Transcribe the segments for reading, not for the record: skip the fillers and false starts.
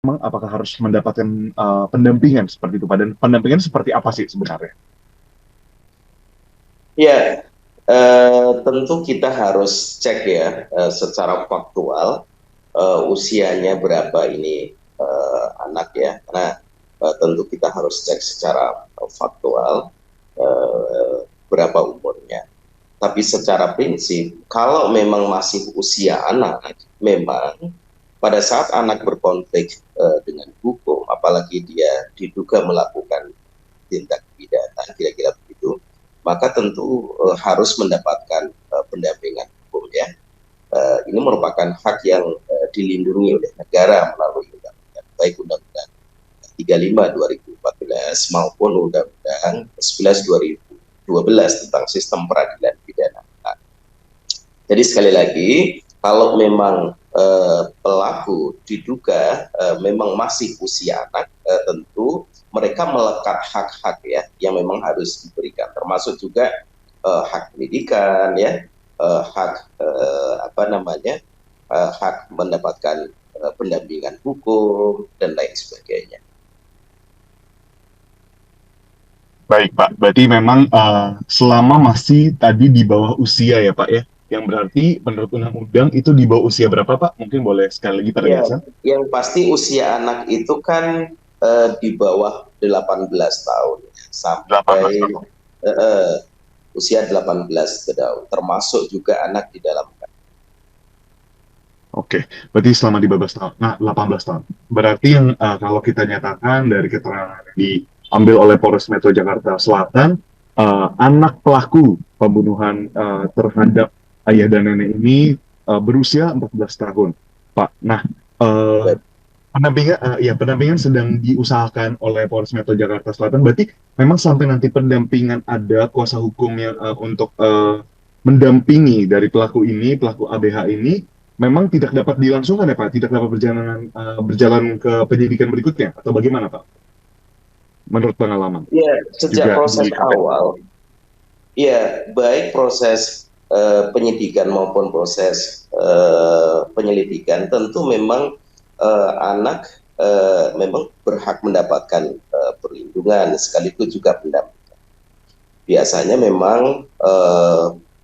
memang apakah harus mendapatkan pendampingan seperti itu Pak? Dan pendampingan seperti apa sih sebenarnya? Ya, tentu kita harus cek ya secara faktual usianya berapa ini anak ya. Karena tentu kita harus cek secara faktual berapa umurnya. Tapi secara prinsip, kalau memang masih usia anak, memang pada saat anak berkonflik dengan hukum, apalagi dia diduga melakukan tindak pidana, kira-kira begitu, maka tentu harus mendapatkan pendampingan hukum ya. Ini merupakan hak yang dilindungi oleh negara melalui undang-undang, baik Undang-Undang 35 2014 maupun Undang-Undang 11 2012 tentang sistem peradilan pidana. Jadi sekali lagi, kalau memang pelaku diduga memang masih usia anak, tentu mereka melekat hak-hak ya yang memang harus diberikan, termasuk juga hak pendidikan ya, hak apa namanya, hak mendapatkan pendampingan hukum dan lain sebagainya. Baik Pak, berarti memang selama masih tadi di bawah usia ya Pak ya, yang berarti menurut undang-undang itu di bawah usia berapa Pak? Mungkin boleh sekali lagi Ya, penegasan. yang pasti usia anak itu kan di bawah 18 tahun sampai 18 tahun. eh, usia 18 tahun, termasuk juga anak di dalam. Oke, berarti selama di 12 tahun, nah 18 tahun. Berarti yang kalau kita nyatakan dari keterangan yang diambil oleh Polres Metro Jakarta Selatan, anak pelaku pembunuhan terhadap ayah dan nenek ini berusia 14 tahun, Pak. Nah, uh, pendampingan sedang diusahakan oleh Polres Metro Jakarta Selatan. Berarti memang sampai nanti pendampingan ada kuasa hukum yang untuk mendampingi dari pelaku ini, pelaku ABH ini, memang tidak dapat dilangsungkan ya Pak, tidak dapat berjalan ke penyidikan berikutnya atau bagaimana Pak? Menurut pengalaman Ya, sejak juga proses di KPK. awal, ya baik proses penyidikan maupun proses penyelidikan, tentu memang anak memang berhak mendapatkan perlindungan sekaligus juga pendampingan. Biasanya memang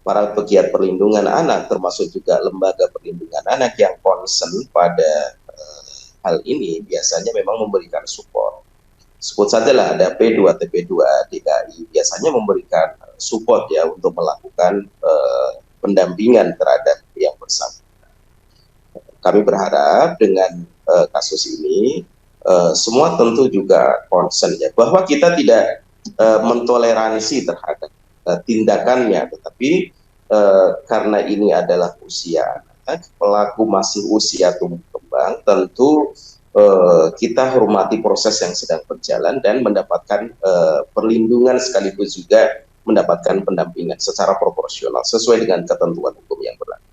para pegiat perlindungan anak, termasuk juga lembaga perlindungan anak yang concern pada hal ini, biasanya memang memberikan support. Sebut sajalah ada P2 TP2 DKI, biasanya memberikan support ya untuk melakukan pendampingan terhadap yang bersangkutan. Kami berharap dengan kasus ini semua tentu juga concern ya, bahwa kita tidak mentoleransi terhadap tindakannya, tetapi karena ini adalah usia anak, pelaku masih usia tumbuh kembang, tentu kita hormati proses yang sedang berjalan dan mendapatkan perlindungan sekaligus juga mendapatkan pendampingan secara proporsional sesuai dengan ketentuan hukum yang berlaku.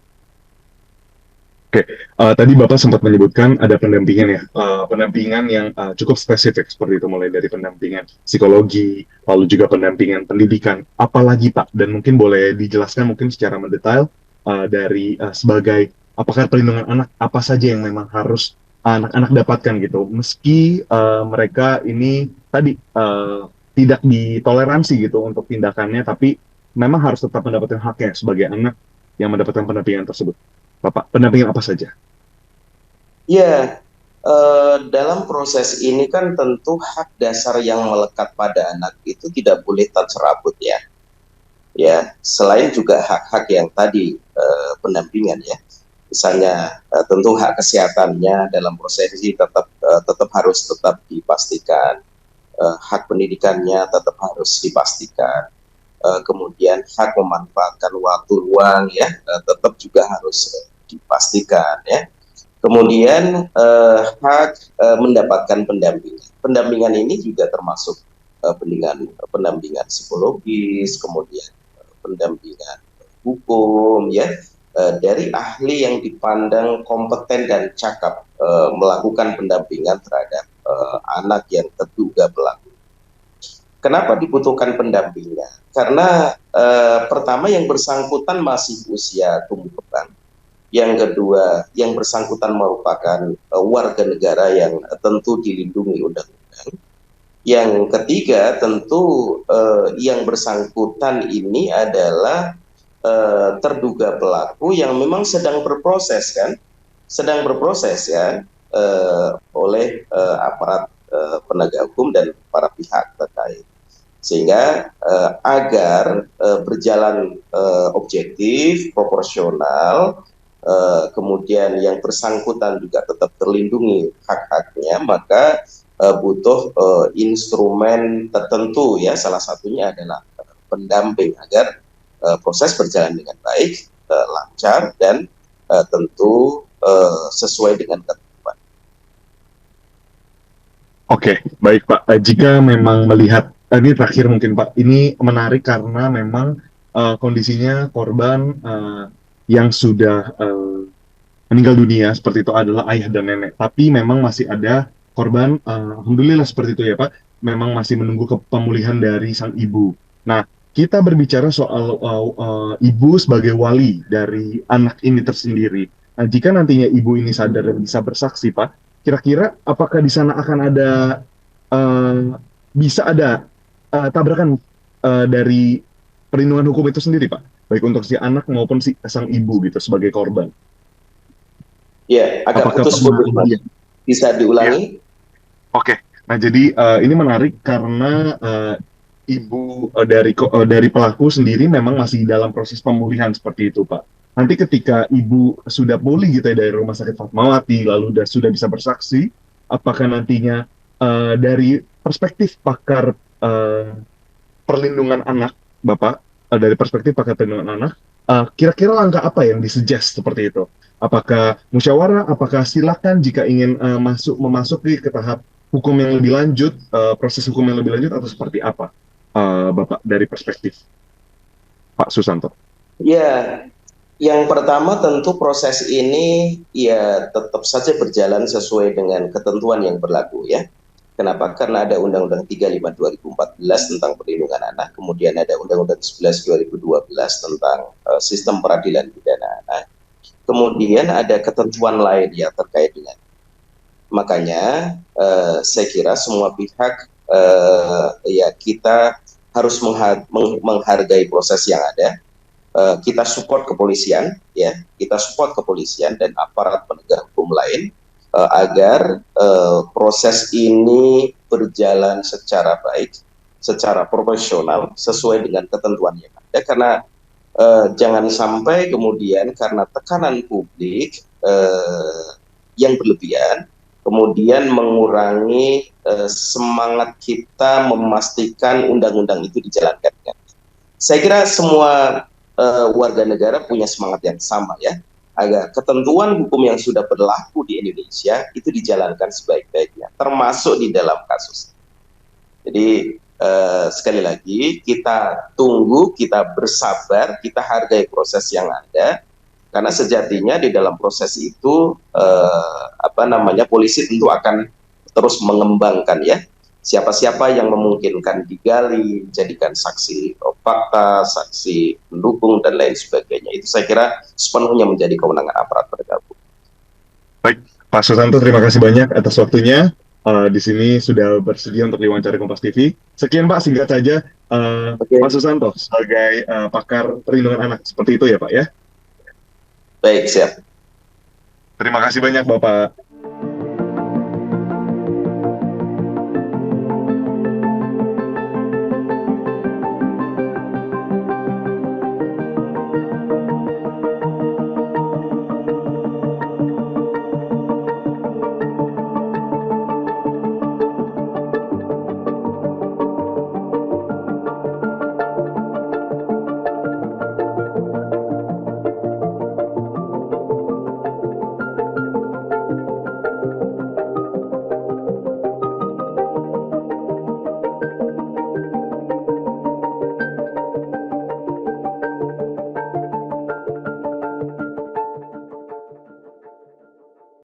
Oke, tadi Bapak sempat menyebutkan ada pendampingan ya, pendampingan yang cukup spesifik seperti itu, mulai dari pendampingan psikologi, lalu juga pendampingan pendidikan, apalagi Pak, dan mungkin boleh dijelaskan mungkin secara mendetail dari sebagai apakah perlindungan anak apa saja yang memang harus anak-anak dapatkan gitu, meski mereka ini tadi tidak ditoleransi gitu untuk tindakannya, tapi memang harus tetap mendapatkan haknya sebagai anak yang mendapatkan pendampingan tersebut. Bapak, pendampingan apa saja? Ya, dalam proses ini kan tentu hak dasar yang melekat pada anak itu tidak boleh tercerabut ya. Ya, selain juga hak-hak yang tadi pendampingan ya, misalnya tentu hak kesehatannya dalam proses ini tetap harus tetap dipastikan, hak pendidikannya tetap harus dipastikan, kemudian hak memanfaatkan waktu luang ya tetap juga harus dipastikan ya. Kemudian hak mendapatkan pendampingan. Pendampingan ini juga termasuk pendampingan psikologis, kemudian pendampingan hukum ya dari ahli yang dipandang kompeten dan cakap melakukan pendampingan terhadap anak yang terduga pelaku. Kenapa dibutuhkan pendampingan? Karena pertama yang bersangkutan masih usia tumbuh kembang. Yang kedua, yang bersangkutan merupakan warga negara yang tentu dilindungi undang-undang. Yang ketiga, tentu yang bersangkutan ini adalah terduga pelaku yang memang sedang berproses kan, sedang berproses ya oleh aparat penegak hukum dan para pihak terkait. Sehingga agar berjalan objektif, proporsional, kemudian yang bersangkutan juga tetap terlindungi hak-haknya, maka butuh instrumen tertentu ya, salah satunya adalah pendamping agar proses berjalan dengan baik, lancar, dan tentu sesuai dengan ketentuan. Oke, baik Pak. Jika memang melihat ini terakhir mungkin Pak, ini menarik karena memang kondisinya korban yang sudah meninggal dunia seperti itu adalah ayah dan nenek. Tapi memang masih ada korban, alhamdulillah seperti itu ya Pak, memang masih menunggu pemulihan dari sang ibu. Nah, kita berbicara soal ibu sebagai wali dari anak ini tersendiri. Nah, jika nantinya ibu ini sadar dan bisa bersaksi, Pak, kira-kira apakah di sana akan ada eh, bisa ada tabrakan dari perlindungan hukum itu sendiri, Pak, baik untuk si anak maupun si sang ibu gitu sebagai korban. Ya, agak Apakah pernah putus-putus, Mas. iya, Bisa iya. diulangi? Oke. Nah, jadi ini menarik karena ibu dari pelaku sendiri memang masih dalam proses pemulihan seperti itu, Pak. Nanti ketika ibu sudah pulih gitu ya dari Rumah Sakit Fatmawati, lalu sudah bisa bersaksi, apakah nantinya dari perspektif pakar perlindungan anak, Bapak, dari perspektif pakar perlindungan anak, kira-kira langkah apa yang disuggest seperti itu? Apakah musyawarah? Apakah silakan jika ingin memasuki ke tahap hukum yang lebih lanjut, proses hukum yang lebih lanjut, atau seperti apa, Bapak, dari perspektif Pak Susanto? Ya, yang pertama tentu proses ini ya tetap saja berjalan sesuai dengan ketentuan yang berlaku ya. Kenapa? Karena ada Undang-Undang 35 2014 tentang perlindungan anak, kemudian ada Undang-Undang 11 2012 tentang sistem peradilan pidana anak. Kemudian ada ketentuan lain ya terkait dengan. Makanya saya kira semua pihak ya kita harus menghargai proses yang ada. Kita support kepolisian, ya, kita support kepolisian dan aparat penegak hukum lain agar proses ini berjalan secara baik, secara profesional, sesuai dengan ketentuan yang ada. Karena jangan sampai kemudian karena tekanan publik yang berlebihan, kemudian mengurangi semangat kita memastikan undang-undang itu dijalankan. Saya kira semua warga negara punya semangat yang sama ya, agar ketentuan hukum yang sudah berlaku di Indonesia itu dijalankan sebaik-baiknya, termasuk di dalam kasus. Jadi sekali lagi kita tunggu, kita bersabar, kita hargai proses yang ada, karena sejatinya di dalam proses itu polisi tentu akan terus mengembangkan ya siapa-siapa yang memungkinkan digali, jadikan saksi fakta, saksi pendukung, dan lain sebagainya. Itu saya kira sepenuhnya menjadi kewenangan aparat penegak hukum. Baik, Pak Susanto, terima kasih banyak atas waktunya. Di sini sudah bersedia untuk diwawancara Kompas TV. Sekian Pak, singkat saja Pak Oke, Susanto sebagai pakar perlindungan anak. Seperti itu ya Pak ya. baik, siap. Terima kasih banyak Bapak.